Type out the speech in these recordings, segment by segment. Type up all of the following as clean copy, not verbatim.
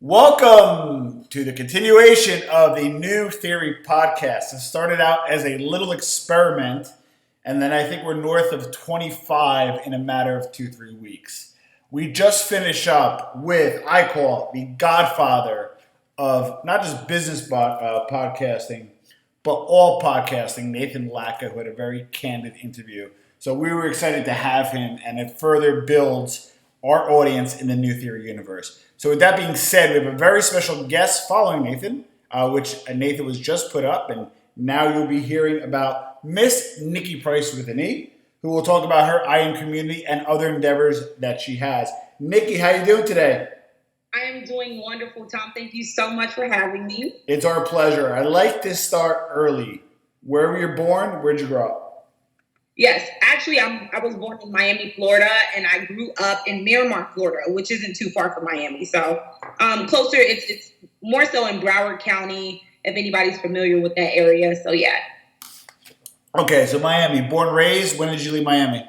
Welcome to the continuation of the New Theory podcast. It started out as a little experiment, and then I think we're north of 25 in a matter of 2-3 weeks. We just finished up with, I call it, the godfather of not just business podcasting, but all podcasting, Nathan Lacka, who had a very candid interview. So we were excited to have him, and it further builds our audience in the New Theory universe. So with that being said, we have a very special guest following Nathan, which Nathan was just put up, and now you'll be hearing about Miss Nikkie Pryce with an E, who will talk about her IM community and other endeavors that she has. Nikkie, how you doing today? I am doing wonderful, Tom. Thank you so much for having me. It's our pleasure. I like to start early. Where were you born? Where'd you grow up? Yes, actually, I was born in Miami, Florida, and I grew up in Miramar, Florida, which isn't too far from Miami. So closer, it's more so in Broward County, if anybody's familiar with that area. So yeah. Okay, so Miami, born, raised. When did you leave Miami?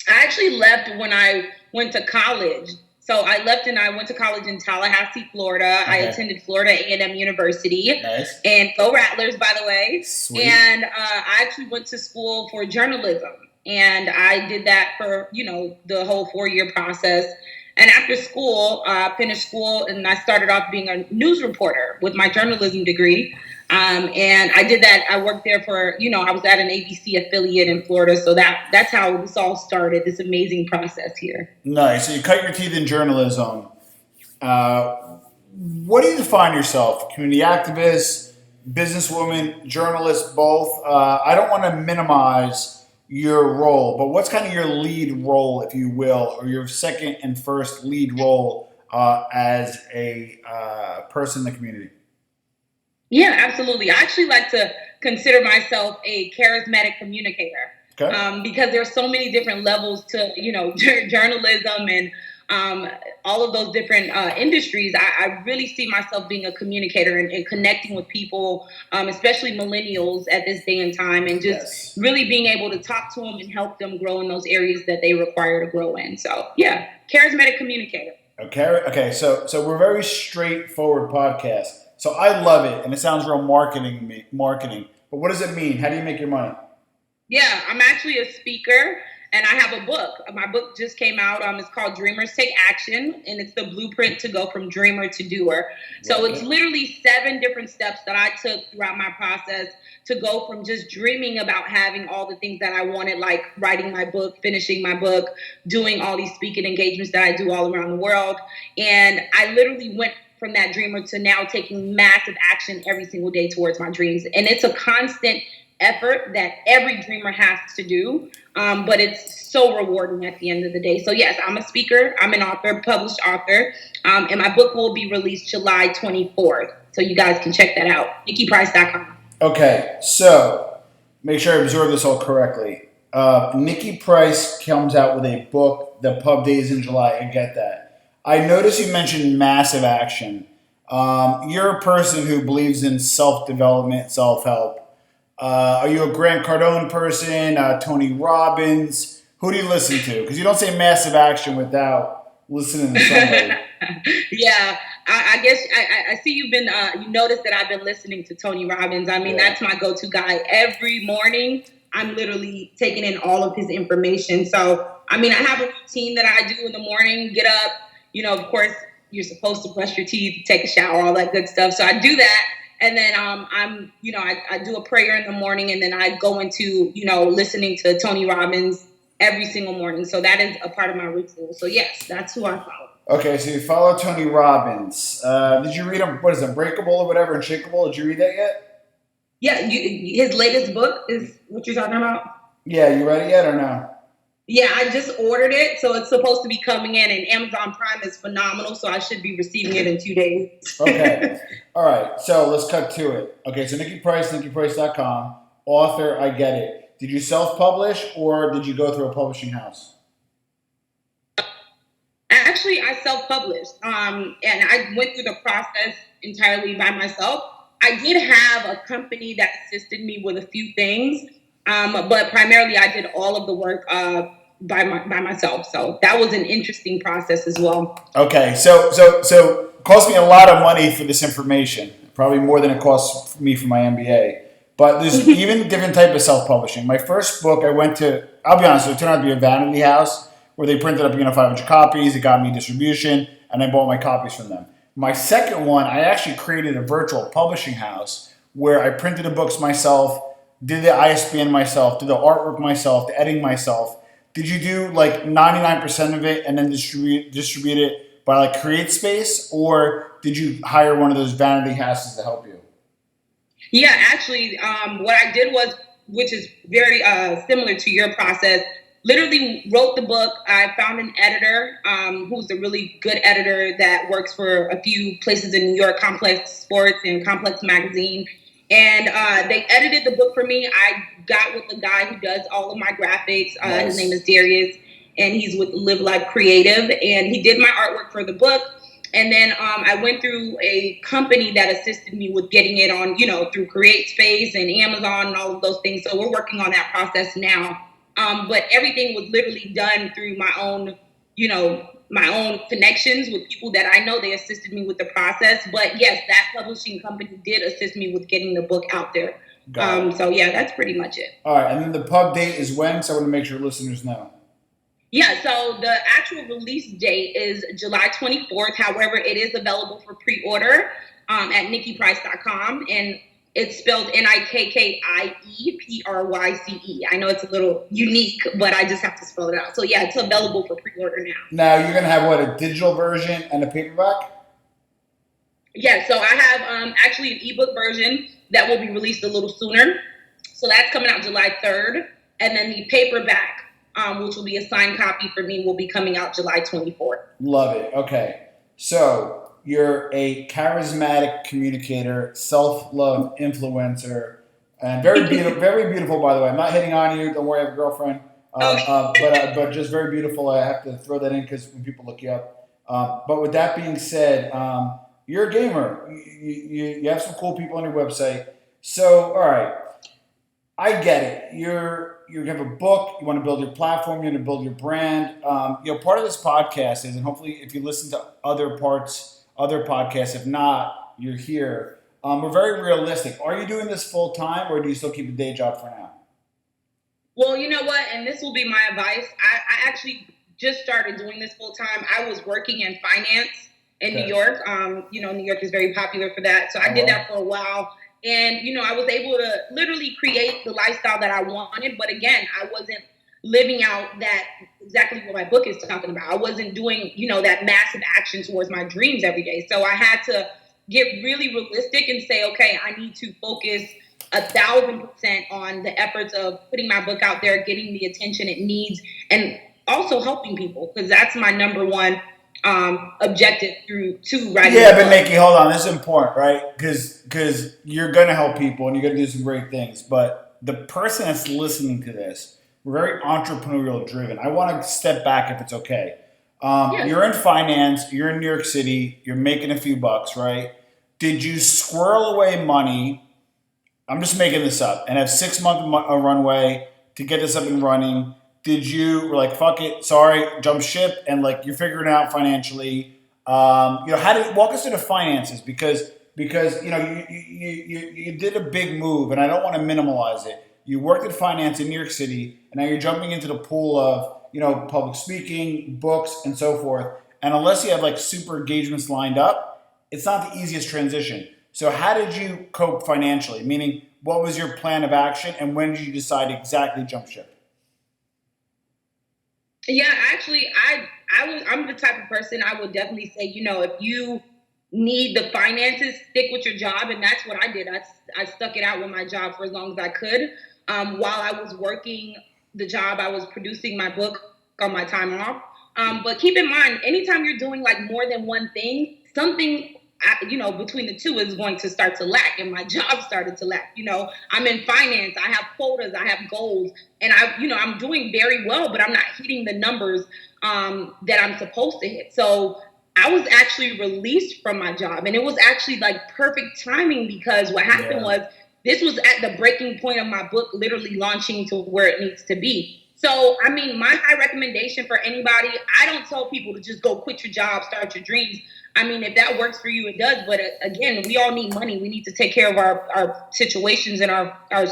I actually left when I went to college. So I left and I went to college in Tallahassee, Florida. Okay. I attended Florida A&M University. Nice. And go Rattlers, by the way. Sweet. And I actually went to school for journalism. And I did that for, the whole 4-year process. And after school, finished school, and I started off being a news reporter with my journalism degree. And I did that. I worked there for, I was at an ABC affiliate in Florida. So that's how this all started, this amazing process here. Nice. So you cut your teeth in journalism. What do you define yourself? Community activist, businesswoman, journalist, both? I don't want to minimize your role, but what's kind of your lead role, if you will, or your second and first lead role as a person in the community? Yeah, absolutely. I actually like to consider myself a charismatic communicator. Okay. Because there's so many different levels to, journalism and all of those different industries. I really see myself being a communicator and connecting with people, especially millennials at this day and time, and just really being able to talk to them and help them grow in those areas that they require to grow in. So, yeah, charismatic communicator. Okay. So we're very straightforward podcast. So I love it, and it sounds real marketing. But what does it mean? How do you make your money? Yeah, I'm actually a speaker, and I have a book. My book just came out. It's called Dreamers Take Action, and it's the blueprint to go from dreamer to doer. So it's literally 7 different steps that I took throughout my process to go from just dreaming about having all the things that I wanted, like writing my book, finishing my book, doing all these speaking engagements that I do all around the world. And I literally went from that dreamer to now taking massive action every single day towards my dreams. And it's a constant effort that every dreamer has to do, but it's so rewarding at the end of the day. So yes, I'm a speaker, I'm an author, published author, and my book will be released July 24th. So you guys can check that out, NikkiePryce.com. Okay, so make sure I absorb this all correctly. Nikkie Pryce comes out with a book, The Pub Days in July, I get that. I noticed you mentioned massive action. You're a person who believes in self-development, self-help. Are you a Grant Cardone person, Tony Robbins? Who do you listen to? Because you don't say massive action without listening to somebody. Yeah, I guess I see you've been, you noticed that I've been listening to Tony Robbins. I mean, That's my go-to guy. Every morning, I'm literally taking in all of his information. So, I mean, I have a routine that I do in the morning, get up. Of course, you're supposed to brush your teeth, take a shower, all that good stuff. So I do that. And then I do a prayer in the morning, and then I go into, listening to Tony Robbins every single morning. So that is a part of my ritual. So yes, that's who I follow. Okay, so you follow Tony Robbins. Did you read him? What is it, Unbreakable or whatever, Unshakable? Did you read that yet? Yeah, his latest book is what you're talking about? Yeah, you read it yet or no? Yeah, I just ordered it, so it's supposed to be coming in, and Amazon Prime is phenomenal, so I should be receiving it in 2 days. Okay. All right, so let's cut to it. Okay, so Nikkie Pryce, NikkiePryce.com, author, I get it. Did you self-publish, or did you go through a publishing house? Actually, I self-published, and I went through the process entirely by myself. I did have a company that assisted me with a few things, but primarily I did all of the work by myself. So that was an interesting process as well. Okay, so it cost me a lot of money for this information, probably more than it costs me for my MBA. But there's even different type of self-publishing. My first book, I'll be honest, it turned out to be a vanity house where they printed up 500 copies. It got me distribution, and I bought my copies from them. My second one, I actually created a virtual publishing house where I printed the books myself, did the ISBN myself, did the artwork myself, the editing myself. Did you do like 99% of it and then distribute it by like CreateSpace, or did you hire one of those vanity houses to help you? Yeah, actually, what I did was, which is very similar to your process, literally wrote the book. I found an editor who's a really good editor that works for a few places in New York, Complex Sports and Complex Magazine. And they edited the book for me. I got with the guy who does all of my graphics. Nice. His name is Darius, and he's with Live Life Creative. And he did my artwork for the book. And then I went through a company that assisted me with getting it on, through CreateSpace and Amazon and all of those things. So we're working on that process now. But everything was literally done through my own connections with people that I know. They assisted me with the process. But yes, that publishing company did assist me with getting the book out there. So yeah, that's pretty much it. All right. And then the pub date is when? So I want to make sure listeners know. Yeah, so the actual release date is July 24th. However, it is available for pre-order at NikkiePryce.com. And it's spelled NikkiePryce. I know it's a little unique, but I just have to spell it out. So yeah, it's available for pre-order now. Now, you're going to have a digital version and a paperback? Yeah, so I have actually an ebook version that will be released a little sooner. So that's coming out July 3rd. And then the paperback, which will be a signed copy for me, will be coming out July 24th. Love it. Okay. So you're a charismatic communicator, self-love influencer, and very beautiful, by the way. I'm not hitting on you. Don't worry, I have a girlfriend. But just very beautiful. I have to throw that in because when people look you up. But with that being said, you're a gamer. You have some cool people on your website. So, all right. I get it. You have a book. You want to build your platform. You want to build your brand. Part of this podcast is, and hopefully, if you listen to other podcasts, if not, you're here. We're very realistic. Are you doing this full time, or do you still keep a day job for now? Well, you know what, and this will be my advice. I actually just started doing this full time. I was working in finance in New York. New York is very popular for that, so I did that for a while. And, I was able to literally create the lifestyle that I wanted. But again, I wasn't living out that exactly what my book is talking about. I wasn't doing, that massive action towards my dreams every day. So I had to get really realistic and say, okay, I need to focus 1,000% on the efforts of putting my book out there, getting the attention it needs, and also helping people, because that's my number one objective to writing. Yeah, but Nikkie, hold on. This is important, right? Because you're going to help people and you're going to do some great things. But the person that's listening to this, we're very entrepreneurial driven. I want to step back if it's okay. You're in finance. You're in New York City. You're making a few bucks, right? Did you squirrel away money? I'm just making this up. And have 6 month runway to get this up and running. Did you were like, fuck it, sorry, jump ship, and like you're figuring it out financially? How did walk us through the finances because you did a big move, and I don't want to minimize it. You worked in finance in New York City, and now you're jumping into the pool of public speaking, books, and so forth. And unless you have like super engagements lined up, it's not the easiest transition. So how did you cope financially? Meaning, what was your plan of action, and when did you decide to exactly jump ship? Yeah, actually, I'm the type of person I would definitely say, if you need the finances, stick with your job. And that's what I did. I stuck it out with my job for as long as I could. While I was working the job, I was producing my book on my time off. But keep in mind, anytime you're doing like more than one thing, something between the two is going to start to lack, and my job started to lack. I'm in finance, I have quotas, I have goals, and I'm doing very well, but I'm not hitting the numbers that I'm supposed to hit. So I was actually released from my job, and it was actually like perfect timing, because what happened was this was at the breaking point of my book literally launching to where it needs to be. So, I mean, my high recommendation for anybody, I don't tell people to just go quit your job, start your dreams. I mean, if that works for you, it does. But again, we all need money. We need to take care of our situations and our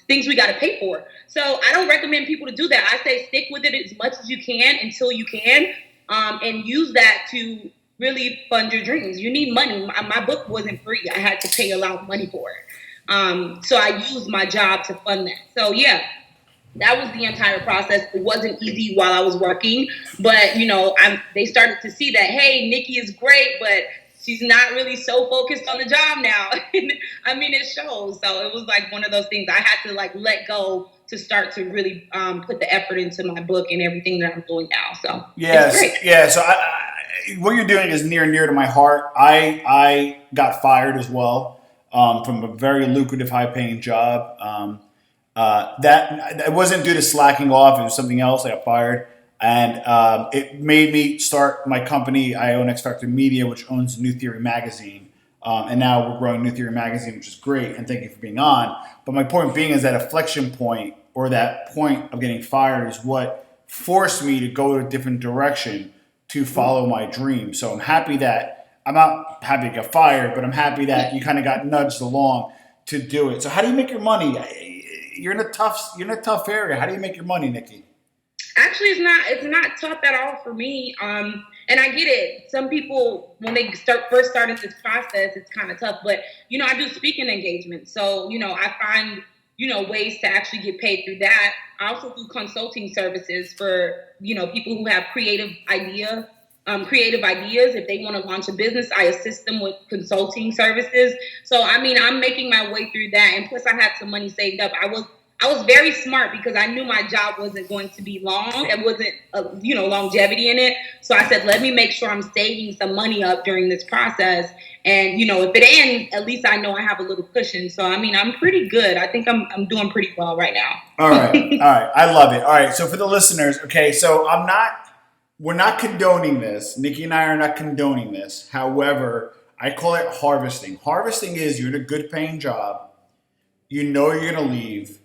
things we got to pay for. So I don't recommend people to do that. I say stick with it as much as you can until you can, and use that to really fund your dreams. You need money. My book wasn't free. I had to pay a lot of money for it. So I used my job to fund that. So yeah, that was the entire process. It wasn't easy while I was working, but they started to see that, hey, Nikki is great, but she's not really so focused on the job now. I mean, it shows. So it was like one of those things I had to like let go to start to really put the effort into my book and everything that I'm doing now. So yes, it's great. yeah. So what you're doing is near and dear to my heart. I got fired as well from a very lucrative, high-paying job. That it wasn't due to slacking off. It was something else. I got fired, and it made me start my company. I own X Factor Media, which owns New Theory magazine, and now we're growing New Theory magazine, which is great. And thank you for being on. But my point being is that inflection point or that point of getting fired is what forced me to go a different direction to follow my dream. So I'm happy that I'm not happy to get fired, but I'm happy that you kind of got nudged along to do it. So how do you make your money? You're in a tough area. How do you make your money, Nikki? Actually, it's not tough at all for me. And I get it. Some people, when they first started this process, it's kind of tough. But I do speaking engagements, so I find ways to actually get paid through that. I also do consulting services for people who have creative ideas. If they want to launch a business, I assist them with consulting services. So I mean, I'm making my way through that, and plus I had some money saved up. I was very smart because I knew my job wasn't going to be long. It wasn't longevity in it. So I said, let me make sure I'm saving some money up during this process. And if it ends, at least I know I have a little cushion. So I mean, I'm pretty good. I think I'm doing pretty well right now. All right. I love it. All right. So for the listeners, okay. So we're not condoning this. Nikki and I are not condoning this. However, I call it harvesting. Harvesting is you're in a good paying job. You know you're going to leave.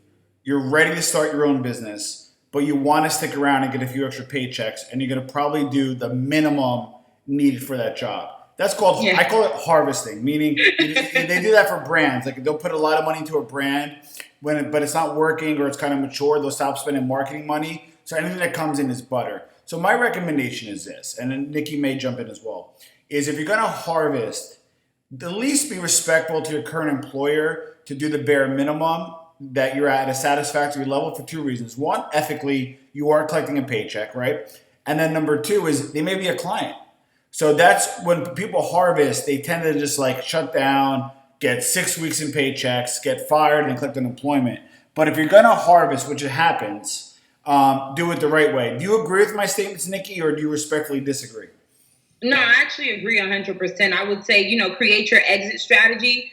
You're ready to start your own business, but you want to stick around and get a few extra paychecks, and you're going to probably do the minimum needed for that job. That's called, I call it harvesting, meaning they do that for brands. Like they'll put a lot of money into a brand, but it's not working or it's kind of mature. They'll stop spending marketing money. So anything that comes in is butter. So my recommendation is this, and then Nikki may jump in as well, is if you're going to harvest, at least be respectful to your current employer to do the bare minimum that you're at a satisfactory level for two reasons. One, ethically, you are collecting a paycheck, right? And then number two is they may be a client. So that's when people harvest, they tend to just like shut down, get 6 weeks in paychecks, get fired, and collect unemployment. But if you're going to harvest, which it happens, do it the right way. Do you agree with my statements, Nikki, or do you respectfully disagree? No, I actually agree 100%. I would say, create your exit strategy.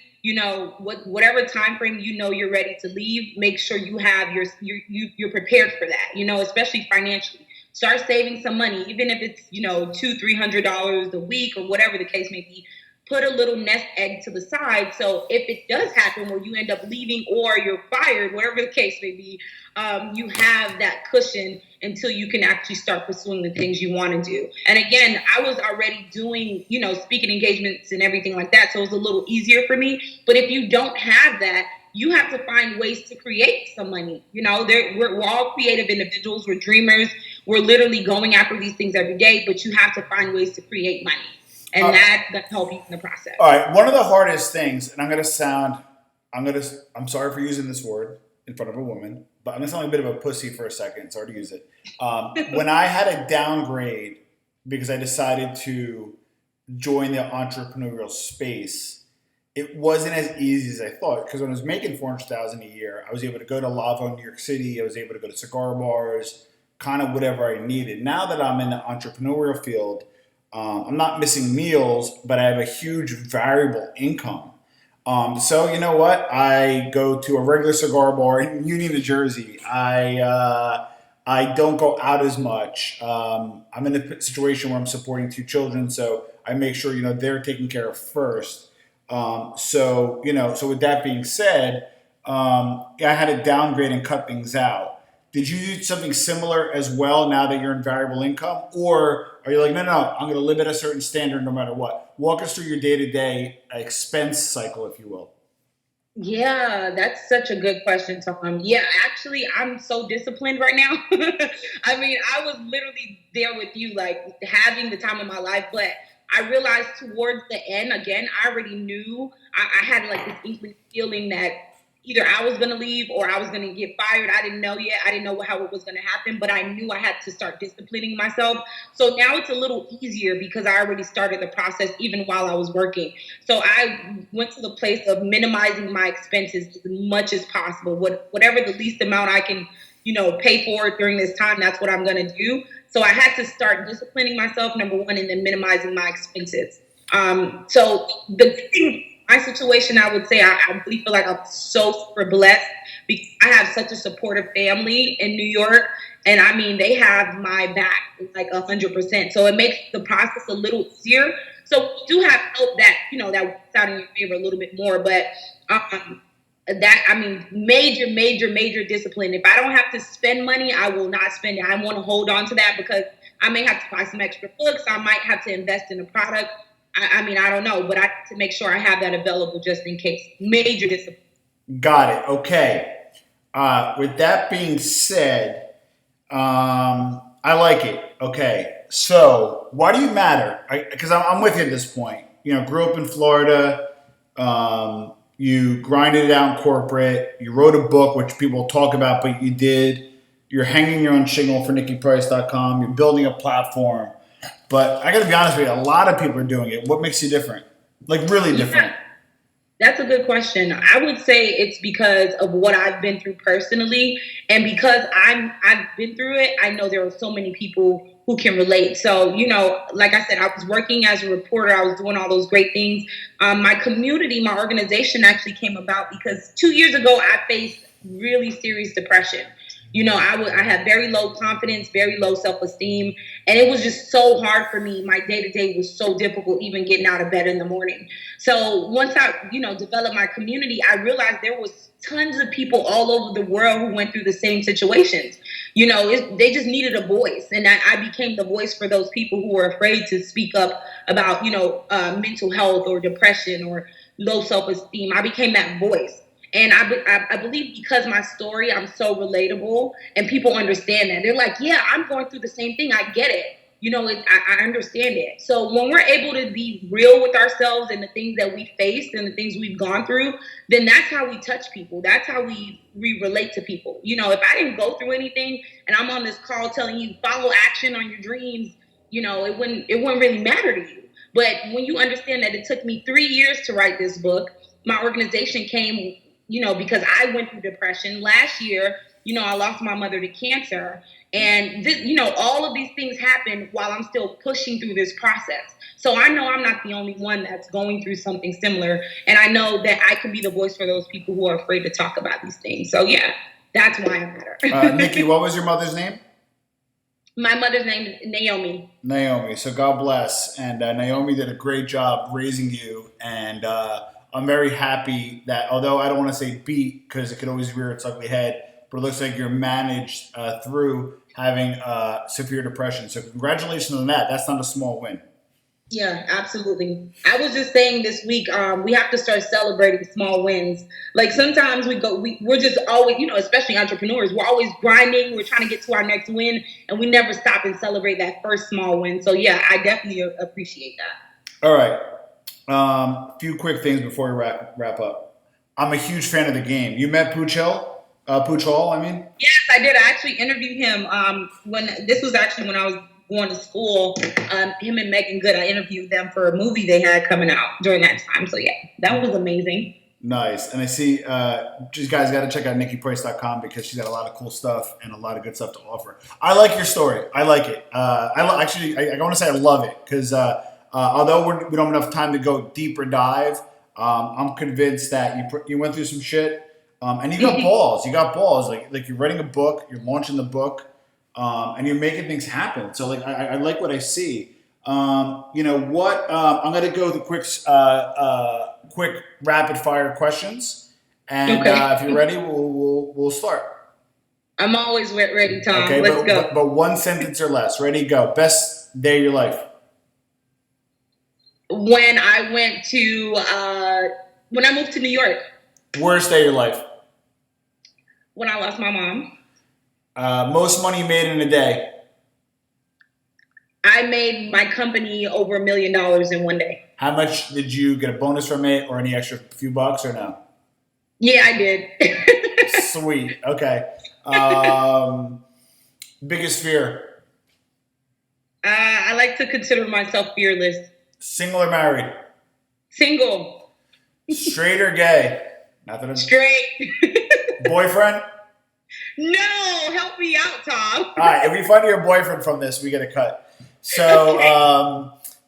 Whatever time frame you're ready to leave, make sure you have you're prepared for that. Especially financially. Start saving some money, even if it's $200-$300 a week or whatever the case may be. Put a little nest egg to the side, so if it does happen where you end up leaving or you're fired, whatever the case may be, you have that cushion until you can actually start pursuing the things you want to do. And again, I was already doing, speaking engagements and everything like that, so it was a little easier for me. But if you don't have that, you have to find ways to create some money. We're all creative individuals. We're dreamers. We're literally going after these things every day, but you have to find ways to create money. And that help you in the process. All right. One of the hardest things, and I'm sorry for using this word in front of a woman, but I'm going to sound like a bit of a pussy for a second. Sorry to use it. When I had a downgrade because I decided to join the entrepreneurial space, it wasn't as easy as I thought. Because when I was making $400,000 a year, I was able to go to Lavo in New York City. I was able to go to cigar bars, kind of whatever I needed. Now that I'm in the entrepreneurial field, I'm not missing meals, but I have a huge variable income. So you know what? I go to a regular cigar bar in Union, New Jersey. I don't go out as much. I'm in a situation where I'm supporting 2 children, so I make sure they're taken care of first. So with that being said, I had to downgrade and cut things out. Did you do something similar as well now that you're in variable income? Or are you like, no, no, I'm going to live at a certain standard no matter what? Walk us through your day to day expense cycle, if you will. Yeah, that's such a good question, Tom. Yeah, actually, I'm so disciplined right now. I mean, I was literally there with you, like having the time of my life, but I realized towards the end, again, I already knew I had like this inkling feeling that either I was going to leave or I was going to get fired. I didn't know yet. I didn't know how it was going to happen, but I knew I had to start disciplining myself. So now it's a little easier because I already started the process even while I was working. So I went to the place of minimizing my expenses as much as possible. Whatever the least amount I can, pay for it during this time, that's what I'm going to do. So I had to start disciplining myself, number one, and then minimizing my expenses. So my situation, I would say I really feel like I'm so super blessed because I have such a supportive family in New York. And I mean, they have my back like 100%. So it makes the process a little easier. So we do have help that works out in your favor a little bit more. But major, major, major discipline. If I don't have to spend money, I will not spend it. I want to hold on to that because I may have to buy some extra books. I might have to invest in a product. I don't know, but I have to make sure I have that available just in case. Major discipline. Got it. Okay. With that being said, I like it. Okay. So why do you matter? Because I'm with you at this point. Grew up in Florida. You grinded it out in corporate. You wrote a book, which people talk about, but you did. You're hanging your own shingle for NikkiePryce.com. You're building a platform. But I got to be honest with you, a lot of people are doing it. What makes you different? Like really different? That's a good question. I would say it's because of what I've been through personally, and because I've been through it. I know there are so many people who can relate. So, like I said, I was working as a reporter. I was doing all those great things. My community, my organization actually came about because 2 years ago I faced really serious depression. I had very low confidence, very low self-esteem, and it was just so hard for me. My day-to-day was so difficult, even getting out of bed in the morning. So once I, developed my community, I realized there was tons of people all over the world who went through the same situations. They just needed a voice, and I became the voice for those people who were afraid to speak up about, mental health or depression or low self-esteem. I became that voice. And I believe because my story, I'm so relatable and people understand that. They're like, yeah, I'm going through the same thing. I get it. I understand it. So when we're able to be real with ourselves and the things that we faced and the things we've gone through, then that's how we touch people. That's how we relate to people. If I didn't go through anything and I'm on this call telling you follow action on your dreams, it wouldn't really matter to you. But when you understand that it took me 3 years to write this book, my organization came because I went through depression last year. I lost my mother to cancer. And this, all of these things happen while I'm still pushing through this process. So I know I'm not the only one that's going through something similar. And I know that I can be the voice for those people who are afraid to talk about these things. So yeah, that's why I matter. Nikkie, what was your mother's name? My mother's name is Naomi. Naomi. So God bless. And Naomi did a great job raising you. And I'm very happy that, although I don't want to say beat because it could always rear its ugly head, but it looks like you're managed through having severe depression. So congratulations on that. That's not a small win. Yeah, absolutely. I was just saying this week, we have to start celebrating small wins. Like sometimes we're just always, especially entrepreneurs, we're always grinding. We're trying to get to our next win, and we never stop and celebrate that first small win. So yeah, I definitely appreciate that. All right. A few quick things before we wrap up. I'm a huge fan of the game. You met Pooch Hall, I mean? Yes, I did. I actually interviewed him when I was going to school. Him and Megan Good, I interviewed them for a movie they had coming out during that time. So yeah, that was amazing. Nice. And I see you guys got to check out NikkiePryce.com because she's got a lot of cool stuff and a lot of good stuff to offer. I like your story. I like it. I want to say I love it because although we don't have enough time to go deeper dive, I'm convinced that you went through some shit and you got balls. You got balls. Like you're writing a book, you're launching the book, and you're making things happen. So I like what I see. I'm gonna go with the quick rapid fire questions, and okay. If you're ready, we'll start. I'm always ready, Tom. Okay, Let's go. But one sentence or less. Ready, go. Best day of your life. When I moved to New York. Worst day of your life. When I lost my mom. Most money you made in a day. I made my company over $1 million in one day. How much did you get a bonus from it, or any extra few bucks, or no? Yeah, I did. Sweet. Okay. Biggest fear. I like to consider myself fearless. Single or married? Single. Straight or gay? Straight. Boyfriend? No, help me out, Tom. All right, if we find your boyfriend from this, we get a cut. So,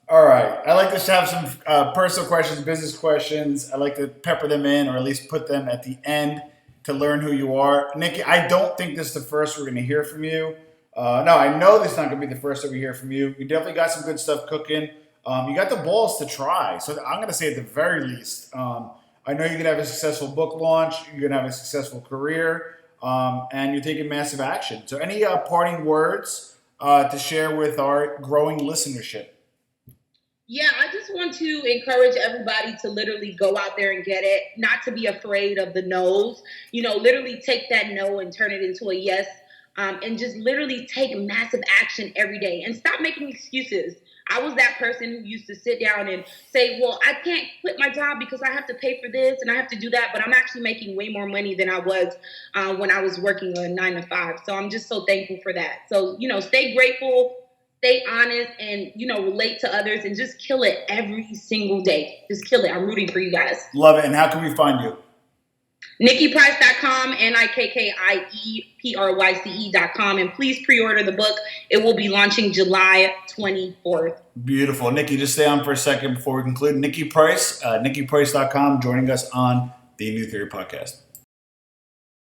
all right. I like to have some personal questions, business questions. I like to pepper them in, or at least put them at the end to learn who you are. Nikki, I don't think this is the first we're going to hear from you. No, I know this is not going to be the first that we hear from you. You definitely got some good stuff cooking. You got the balls to try. So I'm going to say at the very least, I know you're going to have a successful book launch. You're going to have a successful career. And you're taking massive action. So any parting words to share with our growing listenership? Yeah, I just want to encourage everybody to literally go out there and get it, not to be afraid of the no's. Literally take that no and turn it into a yes, and just literally take massive action every day and stop making excuses. I was that person who used to sit down and say, well, I can't quit my job because I have to pay for this and I have to do that. But I'm actually making way more money than I was when I was working a 9 to 5. So I'm just so thankful for that. So, stay grateful, stay honest, and, relate to others, and just kill it every single day. Just kill it. I'm rooting for you guys. Love it. And how can we find you? NikkiePryce.com, NikkiePryce.com, and please pre-order the book. It will be launching July 24th. Beautiful. Nikki, just stay on for a second before we conclude. Nikkie Pryce, NikkiePryce.com, joining us on the New Theory Podcast.